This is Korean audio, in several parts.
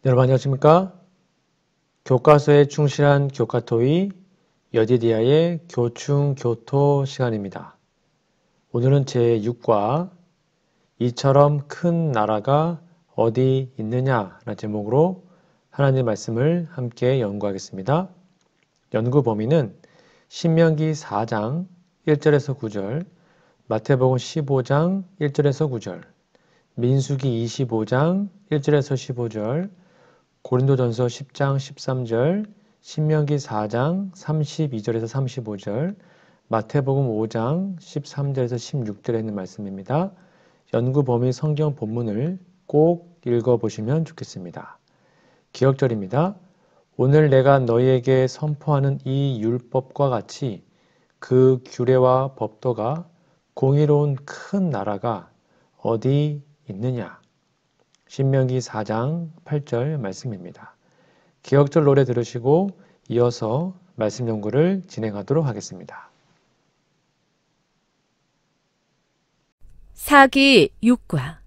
여러분 안녕하십니까? 교과서에 충실한 교과토의 여디디아의 교충교토 시간입니다. 오늘은 제6과 이처럼 큰 나라가 어디 있느냐 라는 제목으로 하나님의 말씀을 함께 연구하겠습니다. 연구 범위는 신명기 4장 1절에서 9절, 마태복음 15장 1절에서 9절, 민수기 25장 1절에서 15절, 고린도전서 10장 13절, 신명기 4장 32절에서 35절, 마태복음 5장 13절에서 16절에 있는 말씀입니다. 연구 범위 성경 본문을 꼭 읽어보시면 좋겠습니다. 기억절입니다. 오늘 내가 너희에게 선포하는 이 율법과 같이 그 규례와 법도가 공의로운 큰 나라가 어디 있느냐? 신명기 4장 8절 말씀입니다. 기억절 노래 들으시고 이어서 말씀 연구를 진행하도록 하겠습니다. 사기 6과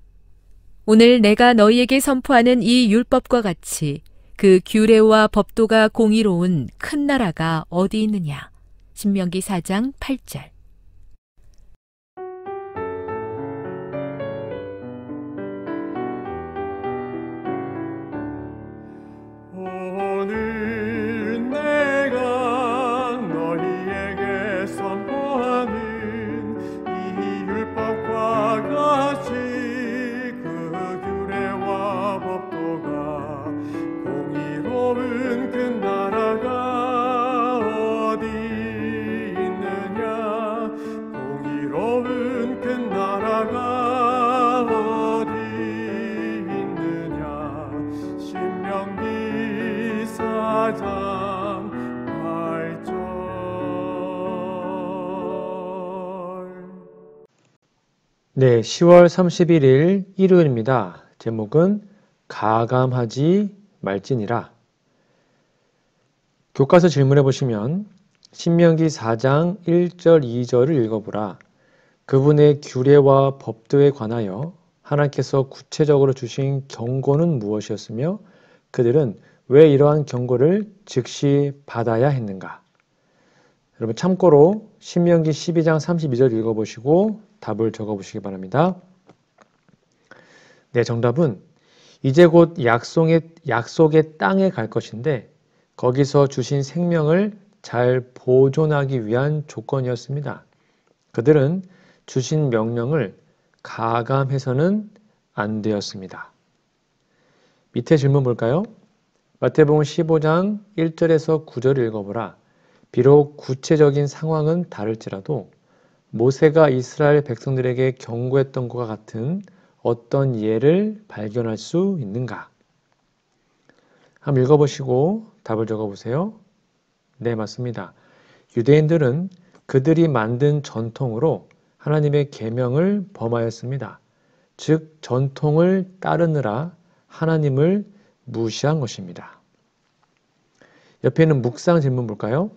오늘 내가 너희에게 선포하는 이 율법과 같이 그 규례와 법도가 공의로운 큰 나라가 어디 있느냐? 신명기 4장 8절. 오늘 내가 너희에게 선포하는 이 율법과 같이 그 규례와 법도가 공의로운 큰 나라가 어디 있느냐? 공의로운 큰 나라가 어디 있느냐? 신명기 4장 8절. 네, 10월 31일 일요일입니다. 제목은 가감하지 말지니라. 교과서 질문해 보시면 신명기 4장 1절 2절을 읽어보라. 그분의 규례와 법도에 관하여 하나님께서 구체적으로 주신 경고는 무엇이었으며 그들은 왜 이러한 경고를 즉시 받아야 했는가? 여러분 참고로 신명기 12장 32절 읽어보시고 답을 적어보시기 바랍니다. 네, 정답은 이제 곧 약속의 땅에 갈 것인데 거기서 주신 생명을 잘 보존하기 위한 조건이었습니다. 그들은 주신 명령을 가감해서는 안 되었습니다. 밑에 질문 볼까요? 마태복음 15장 1절에서 9절을 읽어보라. 비록 구체적인 상황은 다를지라도 모세가 이스라엘 백성들에게 경고했던 것과 같은 어떤 예를 발견할 수 있는가? 한번 읽어보시고 답을 적어보세요. 네, 맞습니다. 유대인들은 그들이 만든 전통으로 하나님의 계명을 범하였습니다. 즉 전통을 따르느라 하나님을 무시한 것입니다. 옆에 있는 묵상 질문 볼까요?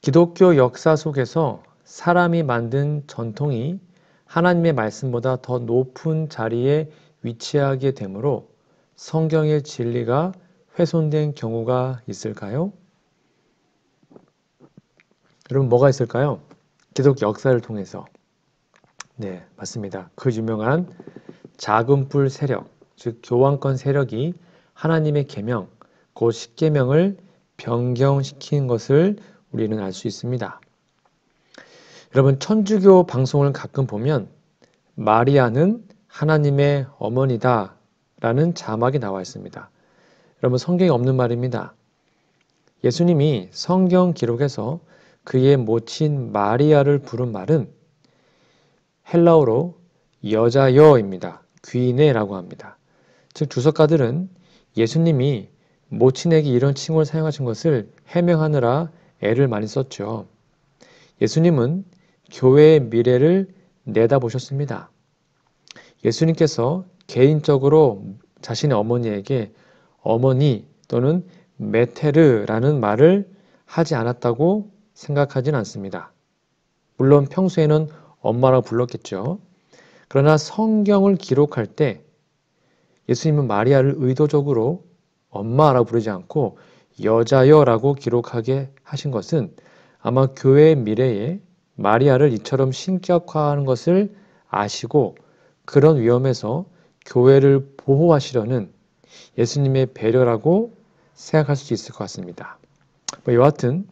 기독교 역사 속에서 사람이 만든 전통이 하나님의 말씀보다 더 높은 자리에 위치하게 되므로 성경의 진리가 훼손된 경우가 있을까요? 여러분 뭐가 있을까요? 기독 역사를 통해서. 네, 맞습니다. 그 유명한 작은 뿔 세력, 즉 교황권 세력이 하나님의 계명, 곧 십계명을 변경시킨 것을 우리는 알 수 있습니다. 여러분 천주교 방송을 가끔 보면 마리아는 하나님의 어머니다 라는 자막이 나와 있습니다. 여러분 성경에 없는 말입니다. 예수님이 성경 기록에서 그의 모친 마리아를 부른 말은 헬라어로 여자여입니다. 귀네라고 합니다. 즉 주석가들은 예수님이 모친에게 이런 칭호를 사용하신 것을 해명하느라 애를 많이 썼죠. 예수님은 교회의 미래를 내다보셨습니다. 예수님께서 개인적으로 자신의 어머니에게 어머니 또는 메테르라는 말을 하지 않았다고 생각하진 않습니다. 물론 평소에는 엄마라고 불렀겠죠. 그러나 성경을 기록할 때 예수님은 마리아를 의도적으로 엄마라고 부르지 않고 여자여라고 기록하게 하신 것은 아마 교회의 미래에 마리아를 이처럼 신격화하는 것을 아시고 그런 위험에서 교회를 보호하시려는 예수님의 배려라고 생각할 수 있을 것 같습니다. 여하튼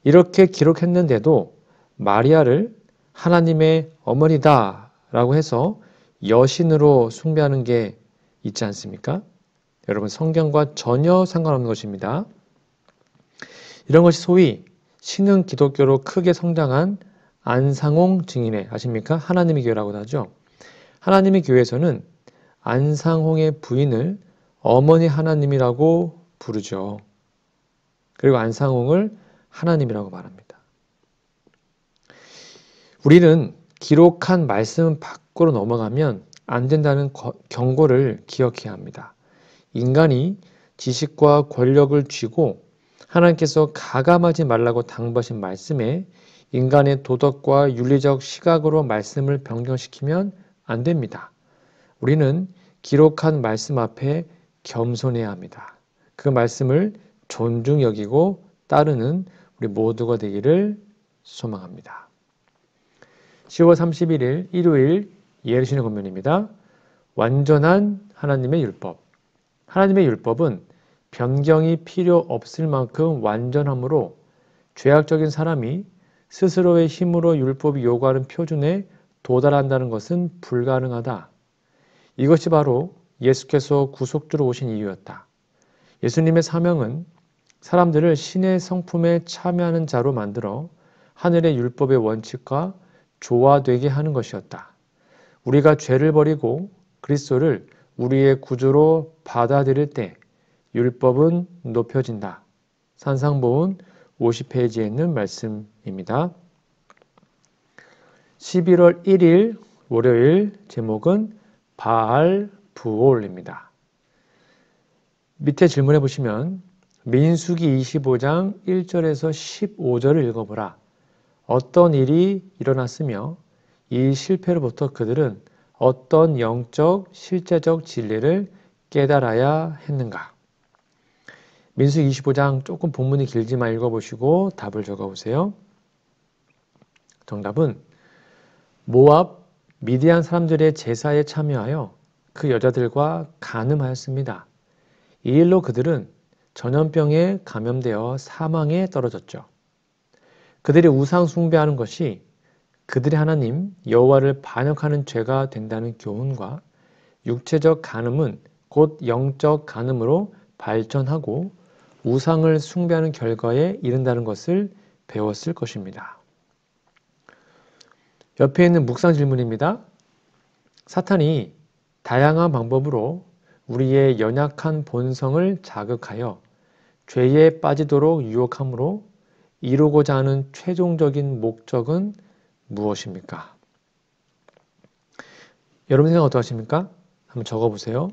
이렇게 기록했는데도 마리아를 하나님의 어머니다 라고 해서 여신으로 숭배하는 게 있지 않습니까? 여러분, 성경과 전혀 상관없는 것입니다. 이런 것이 소위 신흥 기독교로 크게 성장한 안상홍 증인회 아십니까? 하나님의 교회라고도 하죠. 하나님의 교회에서는 안상홍의 부인을 어머니 하나님이라고 부르죠. 그리고 안상홍을 하나님이라고 말합니다. 우리는 기록한 말씀 밖으로 넘어가면 안 된다는 경고를 기억해야 합니다. 인간이 지식과 권력을 쥐고 하나님께서 가감하지 말라고 당부하신 말씀에 인간의 도덕과 윤리적 시각으로 말씀을 변경시키면 안 됩니다. 우리는 기록한 말씀 앞에 겸손해야 합니다. 그 말씀을 존중 여기고 따르는 우리 모두가 되기를 소망합니다. 10월 31일 일요일 예루신의 권면입니다. 완전한 하나님의 율법. 하나님의 율법은 변경이 필요 없을 만큼 완전함으로 죄악적인 사람이 스스로의 힘으로 율법이 요구하는 표준에 도달한다는 것은 불가능하다. 이것이 바로 예수께서 구속주로 오신 이유였다. 예수님의 사명은 사람들을 신의 성품에 참여하는 자로 만들어 하늘의 율법의 원칙과 조화되게 하는 것이었다. 우리가 죄를 버리고 그리스도를 우리의 구주로 받아들일 때 율법은 높여진다. 산상보훈 50페이지에 있는 말씀입니다. 11월 1일 월요일 제목은 바알 부올입니다. 밑에 질문해 보시면 민수기 25장 1절에서 15절을 읽어보라. 어떤 일이 일어났으며 이 실패로부터 그들은 어떤 영적, 실제적 진리를 깨달아야 했는가? 민수기 25장 조금 본문이 길지만 읽어보시고 답을 적어보세요. 정답은 모압, 미디안 사람들의 제사에 참여하여 그 여자들과 간음하였습니다. 이 일로 그들은 전염병에 감염되어 사망에 떨어졌죠. 그들이 우상 숭배하는 것이 그들의 하나님 여호와를 반역하는 죄가 된다는 교훈과 육체적 간음은 곧 영적 간음으로 발전하고 우상을 숭배하는 결과에 이른다는 것을 배웠을 것입니다. 옆에 있는 묵상 질문입니다. 사탄이 다양한 방법으로 우리의 연약한 본성을 자극하여 죄에 빠지도록 유혹하므로 이루고자 하는 최종적인 목적은 무엇입니까? 여러분 생각 어떠하십니까? 한번 적어보세요.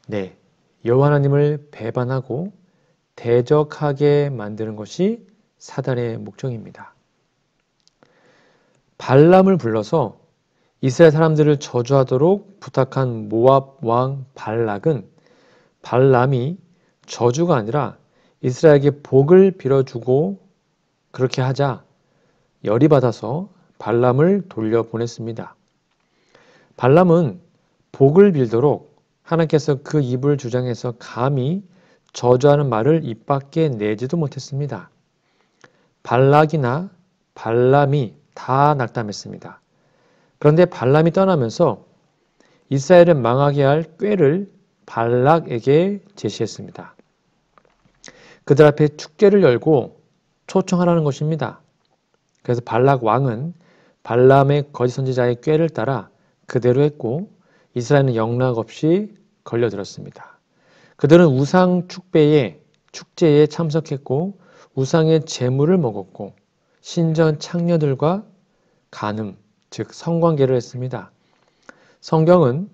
네, 여호와 하나님을 배반하고 대적하게 만드는 것이 사단의 목적입니다. 발람을 불러서 이스라엘 사람들을 저주하도록 부탁한 모압 왕 발락은 발람이 저주가 아니라 이스라엘에게 복을 빌어주고 그렇게 하자 열이 받아서 발람을 돌려보냈습니다. 발람은 복을 빌도록 하나님께서 그 입을 주장해서 감히 저주하는 말을 입 밖에 내지도 못했습니다. 발락이나 발람이 다 낙담했습니다. 그런데 발람이 떠나면서 이스라엘을 망하게 할 꾀를 발락에게 제시했습니다. 그들 앞에 축제를 열고 초청하라는 것입니다. 그래서 발락 왕은 발람의 거짓 선지자의 꾀를 따라 그대로 했고 이스라엘은 영락 없이 걸려들었습니다. 그들은 우상 축제에 참석했고 우상의 제물을 먹었고 신전 창녀들과 간음, 즉 성관계를 했습니다. 성경은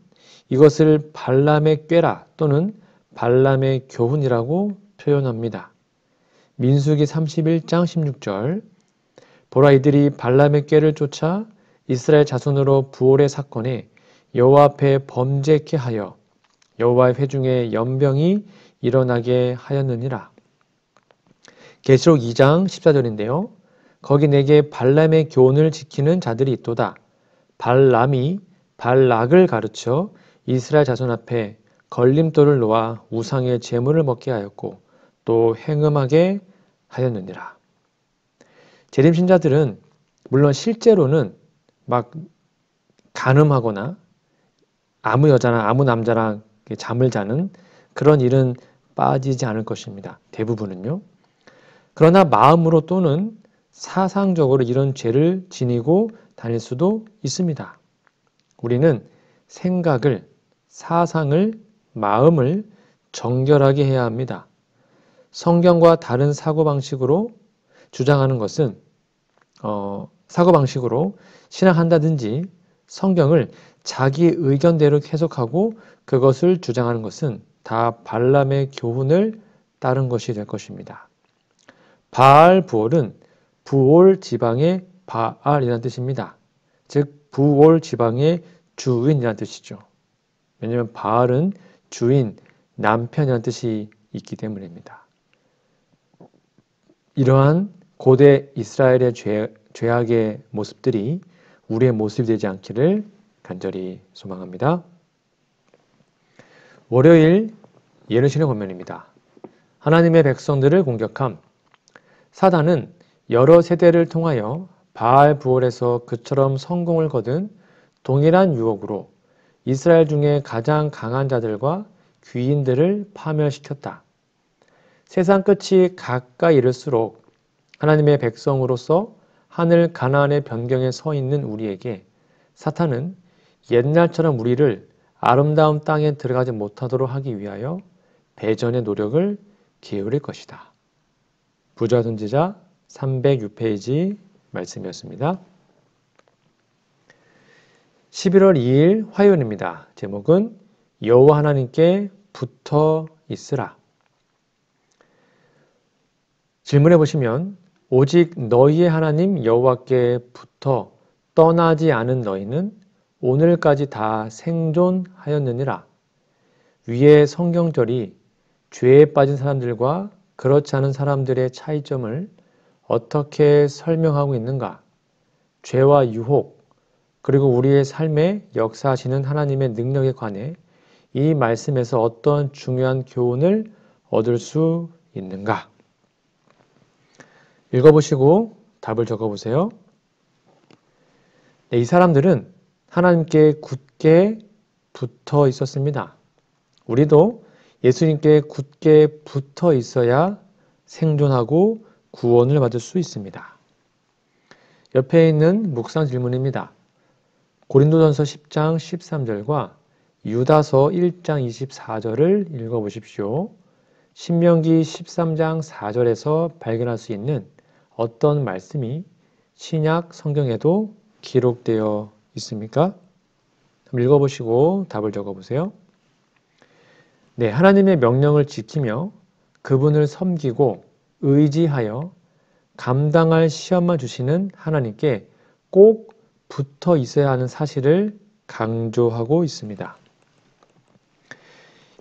이것을 발람의 꾀라 또는 발람의 교훈이라고 표현합니다. 민수기 31장 16절 보라 이들이 발람의 꾀를 쫓아 이스라엘 자손으로 부올의 사건에 여호와 앞에 범죄케 하여 여호와의 회중에 연병이 일어나게 하였느니라. 계시록 2장 14절인데요. 거기 내게 발람의 교훈을 지키는 자들이 있도다. 발람이 발락을 가르쳐 이스라엘 자손 앞에 걸림돌을 놓아 우상의 제물을 먹게 하였고 또 행음하게 하였느니라. 재림신자들은 물론 실제로는 막 간음하거나 아무 여자나 아무 남자랑 잠을 자는 그런 일은 빠지지 않을 것입니다. 대부분은요. 그러나 마음으로 또는 사상적으로 이런 죄를 지니고 다닐 수도 있습니다. 우리는 생각을, 사상을, 마음을 정결하게 해야 합니다. 성경과 다른 사고방식으로 주장하는 것은 사고방식으로 신앙한다든지 성경을 자기 의견대로 해석하고 그것을 주장하는 것은 다 발람의 교훈을 따른 것이 될 것입니다. 바알부올은 부올 지방의 바알이라는 뜻입니다. 즉 부올 지방의 주인이라는 뜻이죠. 왜냐하면 바알은 주인, 남편이라는 뜻이 있기 때문입니다. 이러한 고대 이스라엘의 죄악의 모습들이 우리의 모습이 되지 않기를 간절히 소망합니다. 월요일 예루살렘 권면입니다. 하나님의 백성들을 공격함. 사단은 여러 세대를 통하여 바알부올에서 그처럼 성공을 거둔 동일한 유혹으로 이스라엘 중에 가장 강한 자들과 귀인들을 파멸시켰다. 세상 끝이 가까이 이를수록 하나님의 백성으로서 하늘 가나안의 변경에 서 있는 우리에게 사탄은 옛날처럼 우리를 아름다운 땅에 들어가지 못하도록 하기 위하여 배전의 노력을 기울일 것이다. 부자 선지자 306페이지 말씀이었습니다. 11월 2일 화요일입니다. 제목은 여호와 하나님께 붙어 있으라. 질문해 보시면 오직 너희의 하나님 여호와께 붙어 떠나지 않은 너희는 오늘까지 다 생존하였느니라. 위의 성경절이 죄에 빠진 사람들과 그렇지 않은 사람들의 차이점을 어떻게 설명하고 있는가? 죄와 유혹, 그리고 우리의 삶에 역사하시는 하나님의 능력에 관해 이 말씀에서 어떤 중요한 교훈을 얻을 수 있는가? 읽어보시고 답을 적어보세요. 네, 이 사람들은 하나님께 굳게 붙어 있었습니다. 우리도 예수님께 굳게 붙어 있어야 생존하고 구원을 받을 수 있습니다. 옆에 있는 묵상 질문입니다. 고린도전서 10장 13절과 유다서 1장 24절을 읽어보십시오. 신명기 13장 4절에서 발견할 수 있는 어떤 말씀이 신약 성경에도 기록되어 있습니까? 한번 읽어보시고 답을 적어보세요. 네, 하나님의 명령을 지키며 그분을 섬기고 의지하여 감당할 시험만 주시는 하나님께 꼭 붙어 있어야 하는 사실을 강조하고 있습니다.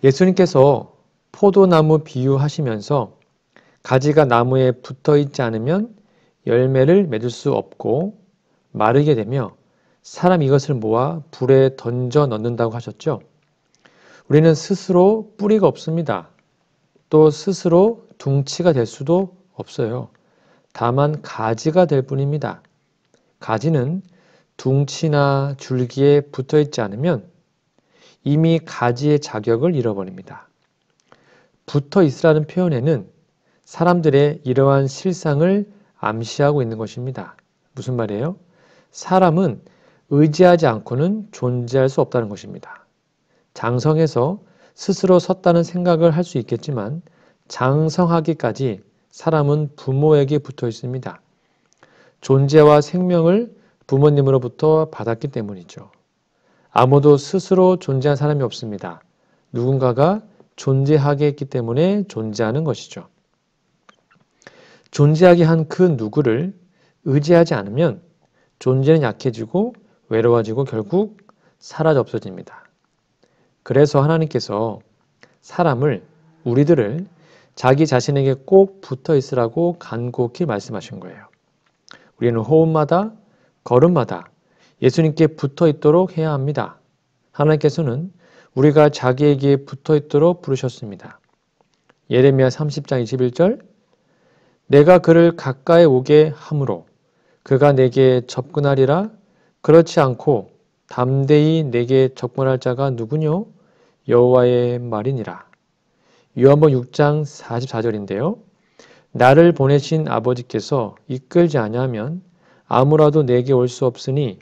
예수님께서 포도나무 비유하시면서 가지가 나무에 붙어 있지 않으면 열매를 맺을 수 없고 마르게 되며 사람이 이것을 모아 불에 던져 넣는다고 하셨죠. 우리는 스스로 뿌리가 없습니다. 또 스스로 둥치가 될 수도 없어요. 다만 가지가 될 뿐입니다. 가지는 둥치나 줄기에 붙어 있지 않으면 이미 가지의 자격을 잃어버립니다. 붙어 있으라는 표현에는 사람들의 이러한 실상을 암시하고 있는 것입니다. 무슨 말이에요? 사람은 의지하지 않고는 존재할 수 없다는 것입니다. 장성해서 스스로 섰다는 생각을 할 수 있겠지만 장성하기까지 사람은 부모에게 붙어 있습니다. 존재와 생명을 부모님으로부터 받았기 때문이죠. 아무도 스스로 존재한 사람이 없습니다. 누군가가 존재하게 했기 때문에 존재하는 것이죠. 존재하게 한 그 누구를 의지하지 않으면 존재는 약해지고 외로워지고 결국 사라져 없어집니다. 그래서 하나님께서 우리들을 자기 자신에게 꼭 붙어 있으라고 간곡히 말씀하신 거예요. 우리는 호흡마다, 걸음마다 예수님께 붙어 있도록 해야 합니다. 하나님께서는 우리가 자기에게 붙어 있도록 부르셨습니다. 예레미야 30장 21절 내가 그를 가까이 오게 함으로 그가 내게 접근하리라. 그렇지 않고 담대히 내게 접근할 자가 누구뇨? 여호와의 말이니라. 요한복음 6장 44절인데요. 나를 보내신 아버지께서 이끌지 아니하면 아무라도 내게 올 수 없으니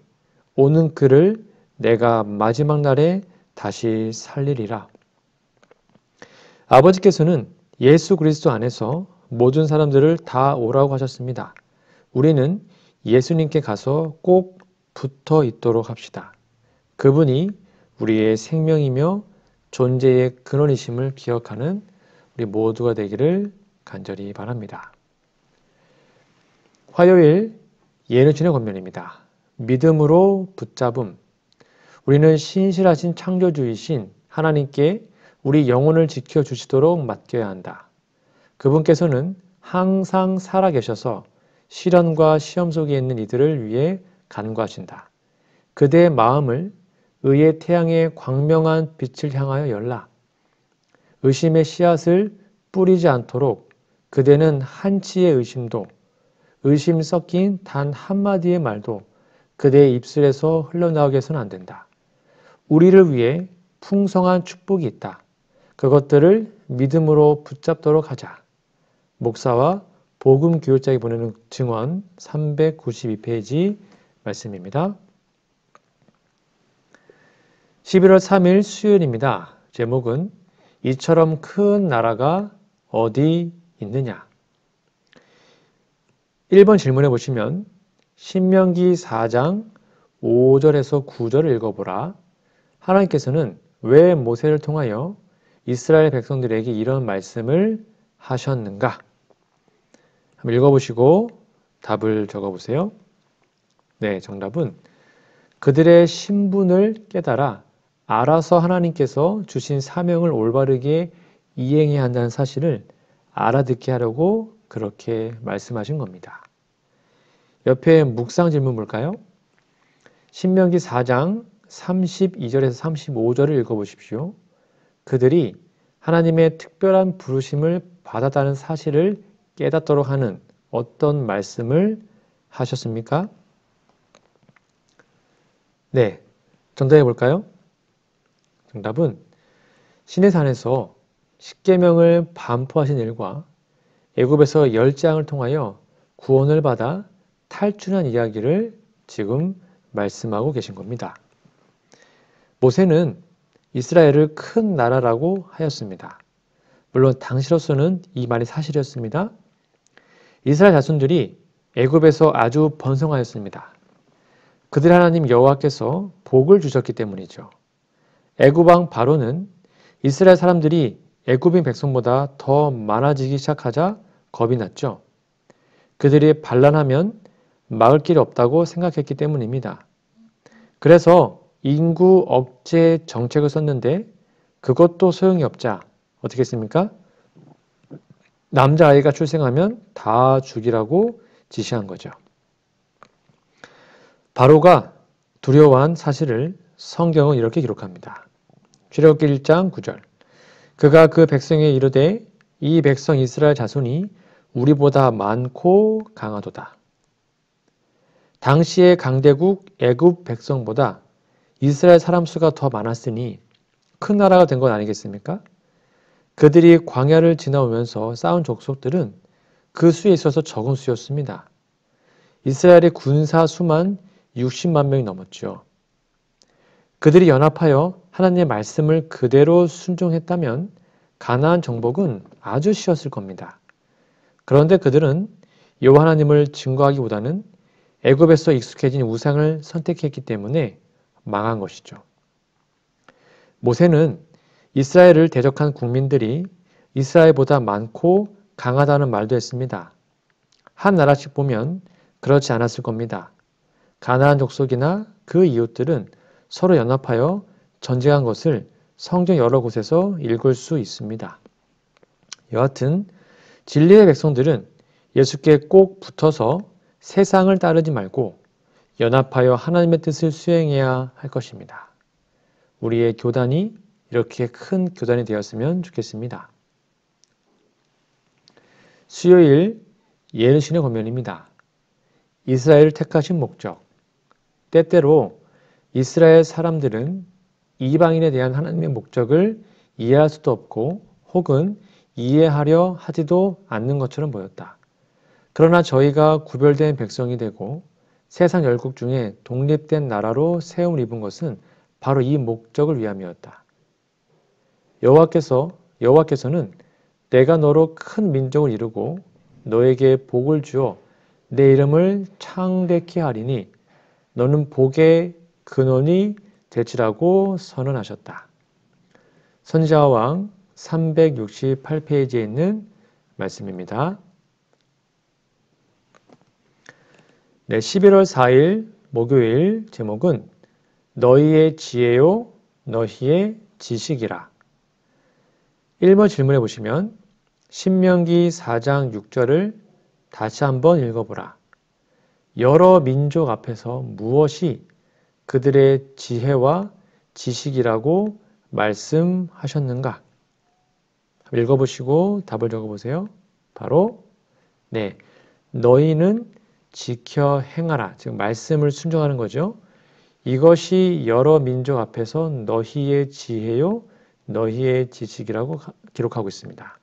오는 그를 내가 마지막 날에 다시 살리리라. 아버지께서는 예수 그리스도 안에서 모든 사람들을 다 오라고 하셨습니다. 우리는 예수님께 가서 꼭 붙어 있도록 합시다. 그분이 우리의 생명이며 존재의 근원이심을 기억하는 우리 모두가 되기를 간절히 바랍니다. 화요일 예언의 권면입니다. 믿음으로 붙잡음. 우리는 신실하신 창조주이신 하나님께 우리 영혼을 지켜주시도록 맡겨야 한다. 그분께서는 항상 살아계셔서 시련과 시험 속에 있는 이들을 위해 간구하신다. 그대의 마음을 의의 태양의 광명한 빛을 향하여 열라. 의심의 씨앗을 뿌리지 않도록 그대는 한치의 의심도, 의심 섞인 단 한마디의 말도 그대의 입술에서 흘러나오게 해서는 안 된다. 우리를 위해 풍성한 축복이 있다. 그것들을 믿음으로 붙잡도록 하자. 목사와 복음 교육자에게 보내는 증언 392페이지 말씀입니다. 11월 3일 수요일입니다. 제목은 이처럼 큰 나라가 어디 있느냐? 1번 질문해 보시면 신명기 4장 5절에서 9절을 읽어보라. 하나님께서는 왜 모세를 통하여 이스라엘 백성들에게 이런 말씀을 하셨는가? 한번 읽어보시고 답을 적어보세요. 네, 정답은 그들의 신분을 깨달아 알아서 하나님께서 주신 사명을 올바르게 이행해야 한다는 사실을 알아듣게 하려고 그렇게 말씀하신 겁니다. 옆에 묵상 질문 볼까요? 신명기 4장 32절에서 35절을 읽어보십시오. 그들이 하나님의 특별한 부르심을 받았다는 사실을 깨닫도록 하는 어떤 말씀을 하셨습니까? 네, 정답해 볼까요? 정답은 시내산에서 십계명을 반포하신 일과 애굽에서 10장을 통하여 구원을 받아 탈출한 이야기를 지금 말씀하고 계신 겁니다. 모세는 이스라엘을 큰 나라라고 하였습니다. 물론 당시로서는 이 말이 사실이었습니다. 이스라엘 자손들이 애굽에서 아주 번성하였습니다. 그들 하나님 여호와께서 복을 주셨기 때문이죠. 애굽 왕 바로는 이스라엘 사람들이 애굽인 백성보다 더 많아지기 시작하자 겁이 났죠. 그들이 반란하면 막을 길이 없다고 생각했기 때문입니다. 그래서 인구 억제 정책을 썼는데 그것도 소용이 없자 어떻게 했습니까? 남자아이가 출생하면 다 죽이라고 지시한 거죠. 바로가 두려워한 사실을 성경은 이렇게 기록합니다. 출애굽기 1장 9절 그가 그 백성에게 이르되 이 백성 이스라엘 자손이 우리보다 많고 강하도다. 당시의 강대국 애굽 백성보다 이스라엘 사람 수가 더 많았으니 큰 나라가 된 건 아니겠습니까? 그들이 광야를 지나오면서 쌓은 족속들은 그 수에 있어서 적은 수였습니다. 이스라엘의 군사 수만 60만 명이 넘었죠. 그들이 연합하여 하나님의 말씀을 그대로 순종했다면 가나안 정복은 아주 쉬웠을 겁니다. 그런데 그들은 여호와 하나님을 증거하기보다는 애굽에서 익숙해진 우상을 선택했기 때문에 망한 것이죠. 모세는 이스라엘을 대적한 국민들이 이스라엘보다 많고 강하다는 말도 했습니다. 한 나라씩 보면 그렇지 않았을 겁니다. 가나안 족속이나 그 이웃들은 서로 연합하여 전쟁한 것을 성경 여러 곳에서 읽을 수 있습니다. 여하튼 진리의 백성들은 예수께 꼭 붙어서 세상을 따르지 말고 연합하여 하나님의 뜻을 수행해야 할 것입니다. 우리의 교단이 이렇게 큰 교단이 되었으면 좋겠습니다. 수요일 예르신의 권면입니다. 이스라엘을 택하신 목적. 때때로 이스라엘 사람들은 이방인에 대한 하나님의 목적을 이해할 수도 없고 혹은 이해하려 하지도 않는 것처럼 보였다. 그러나 저희가 구별된 백성이 되고 세상 열국 중에 독립된 나라로 세움을 입은 것은 바로 이 목적을 위함이었다. 여호와께서는 내가 너로 큰 민족을 이루고 너에게 복을 주어 내 이름을 창대케 하리니 너는 복의 근원이 될지라고 선언하셨다. 선지자왕 368페이지에 있는 말씀입니다. 네, 11월 4일 목요일 제목은 너희의 지혜요 너희의 지식이라. 1번 질문해 보시면 신명기 4장 6절을 다시 한번 읽어보라. 여러 민족 앞에서 무엇이 그들의 지혜와 지식이라고 말씀하셨는가? 읽어보시고 답을 적어보세요. 바로 네, 너희는 지켜 행하라. 즉 말씀을 순종하는 거죠. 이것이 여러 민족 앞에서 너희의 지혜요 너희의 지식이라고 기록하고 있습니다.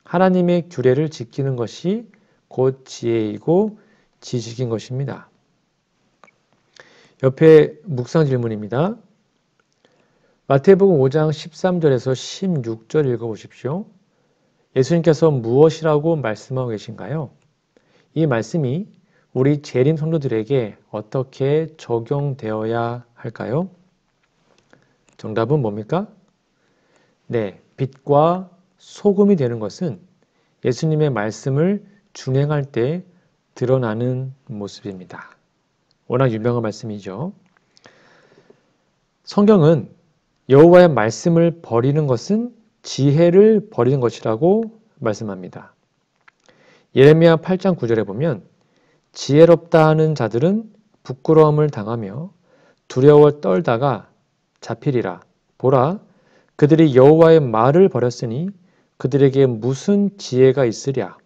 하나님의 규례를 지키는 것이 곧 지혜이고 지식인 것입니다. 옆에 묵상 질문입니다. 마태복음 5장 13절에서 16절 읽어보십시오. 예수님께서 무엇이라고 말씀하고 계신가요? 이 말씀이 우리 재림 성도들에게 어떻게 적용되어야 할까요? 정답은 뭡니까? 네, 빛과 소금이 되는 것은 예수님의 말씀을 준행할 때 드러나는 모습입니다. 워낙 유명한 말씀이죠. 성경은 여호와의 말씀을 버리는 것은 지혜를 버리는 것이라고 말씀합니다. 예레미야 8장 9절에 보면 지혜롭다 하는 자들은 부끄러움을 당하며 두려워 떨다가 잡히리라. 보라, 그들이 여호와의 말을 버렸으니 그들에게 무슨 지혜가 있으랴.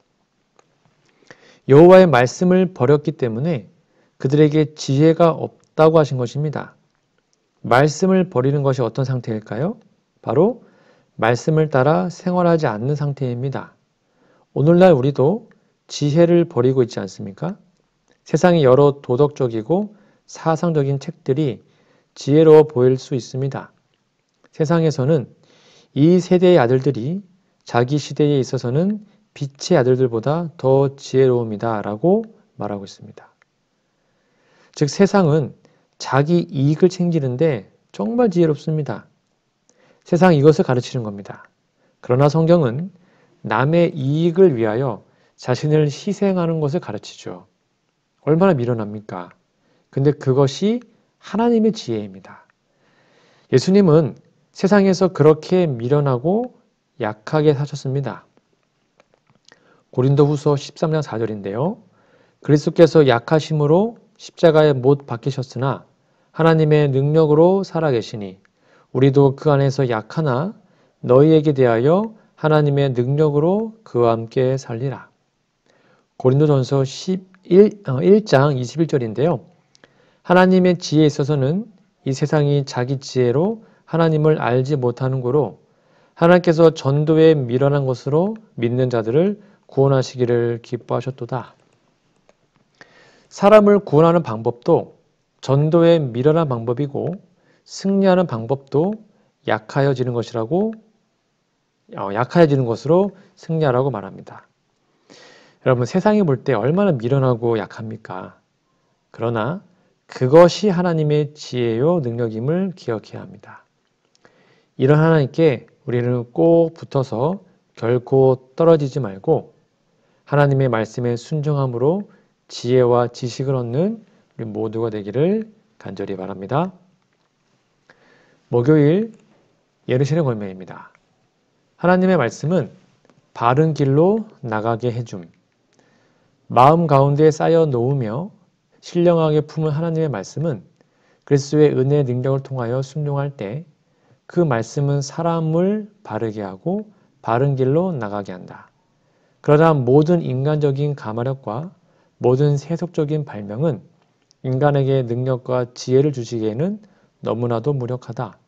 여호와의 말씀을 버렸기 때문에 그들에게 지혜가 없다고 하신 것입니다. 말씀을 버리는 것이 어떤 상태일까요? 바로 말씀을 따라 생활하지 않는 상태입니다. 오늘날 우리도 지혜를 버리고 있지 않습니까? 세상의 여러 도덕적이고 사상적인 책들이 지혜로워 보일 수 있습니다. 세상에서는 이 세대의 아들들이 자기 시대에 있어서는 빛의 아들들보다 더 지혜로움이다 라고 말하고 있습니다. 즉 세상은 자기 이익을 챙기는데 정말 지혜롭습니다. 세상 이것을 가르치는 겁니다. 그러나 성경은 남의 이익을 위하여 자신을 희생하는 것을 가르치죠. 얼마나 미련합니까? 근데 그것이 하나님의 지혜입니다. 예수님은 세상에서 그렇게 미련하고 약하게 사셨습니다. 고린도후서 13장 4절인데요. 그리스도께서 약하심으로 십자가에 못 박히셨으나 하나님의 능력으로 살아계시니 우리도 그 안에서 약하나 너희에게 대하여 하나님의 능력으로 그와 함께 살리라. 고린도전서 1장 21절인데요. 하나님의 지혜에 있어서는 이 세상이 자기 지혜로 하나님을 알지 못하는 고로 하나님께서 전도에 미련한 것으로 믿는 자들을 구원하시기를 기뻐하셨도다. 사람을 구원하는 방법도 전도에 미련한 방법이고 승리하는 방법도 약해지는 것으로 승리하라고 말합니다. 여러분 세상이 볼 때 얼마나 미련하고 약합니까? 그러나 그것이 하나님의 지혜요 능력임을 기억해야 합니다. 이런 하나님께 우리는 꼭 붙어서 결코 떨어지지 말고 하나님의 말씀에 순종함으로 지혜와 지식을 얻는 우리 모두가 되기를 간절히 바랍니다. 목요일 예루살렘 골명입니다. 하나님의 말씀은 바른 길로 나가게 해줌. 마음 가운데 쌓여 놓으며 신령하게 품은 하나님의 말씀은 그리스도의 은혜의 능력을 통하여 순종할 때 그 말씀은 사람을 바르게 하고 바른 길로 나가게 한다. 그러나 모든 인간적인 가마력과 모든 세속적인 발명은 인간에게 능력과 지혜를 주시기에는 너무나도 무력하다.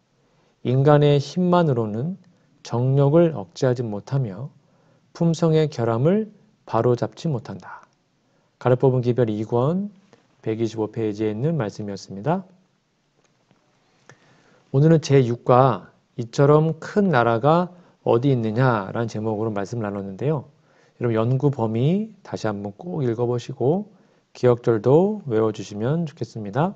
인간의 힘만으로는 정욕을 억제하지 못하며 품성의 결함을 바로잡지 못한다. 가르 뽑은 기별 2권 125페이지에 있는 말씀이었습니다. 오늘은 제6과 이처럼 큰 나라가 어디 있느냐라는 제목으로 말씀을 나눴는데요. 여러분 연구 범위 다시 한번 꼭 읽어보시고 기억절도 외워주시면 좋겠습니다.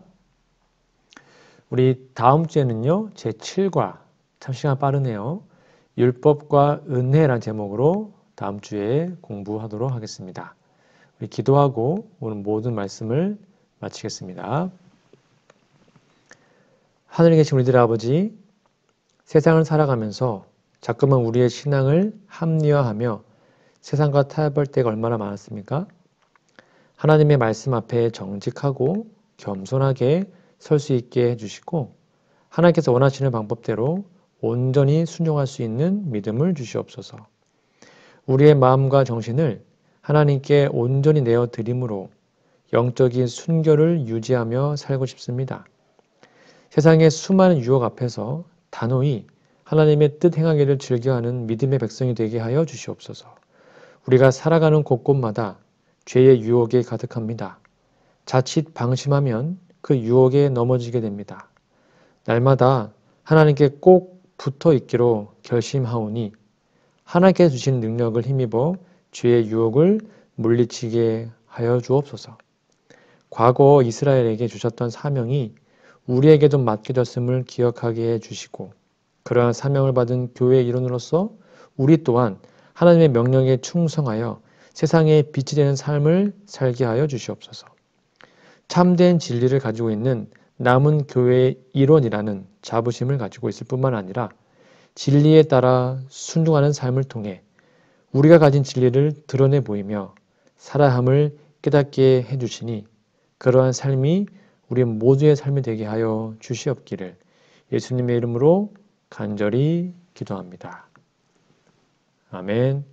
우리 다음 주에는요. 제7과 참 시간 빠르네요. 율법과 은혜라는 제목으로 다음 주에 공부하도록 하겠습니다. 우리 기도하고 오늘 모든 말씀을 마치겠습니다. 하늘에 계신 우리들의 아버지, 세상을 살아가면서 자꾸만 우리의 신앙을 합리화하며 세상과 타협할 때가 얼마나 많았습니까? 하나님의 말씀 앞에 정직하고 겸손하게 설 수 있게 해주시고 하나님께서 원하시는 방법대로 온전히 순종할 수 있는 믿음을 주시옵소서. 우리의 마음과 정신을 하나님께 온전히 내어드림으로 영적인 순결을 유지하며 살고 싶습니다. 세상의 수많은 유혹 앞에서 단호히 하나님의 뜻 행하기를 즐겨하는 믿음의 백성이 되게 하여 주시옵소서. 우리가 살아가는 곳곳마다 죄의 유혹이 가득합니다. 자칫 방심하면 그 유혹에 넘어지게 됩니다. 날마다 하나님께 꼭 붙어 있기로 결심하오니 하나님께서 주신 능력을 힘입어 죄의 유혹을 물리치게 하여 주옵소서. 과거 이스라엘에게 주셨던 사명이 우리에게도 맡겨졌음을 기억하게 해주시고 그러한 사명을 받은 교회의 일원으로서 우리 또한 하나님의 명령에 충성하여 세상에 빛이 되는 삶을 살게 하여 주시옵소서. 참된 진리를 가지고 있는 남은 교회의 일원이라는 자부심을 가지고 있을 뿐만 아니라 진리에 따라 순종하는 삶을 통해 우리가 가진 진리를 드러내 보이며 살아야 함을 깨닫게 해주시니 그러한 삶이 우리 모두의 삶이 되게 하여 주시옵기를 예수님의 이름으로 간절히 기도합니다. 아멘.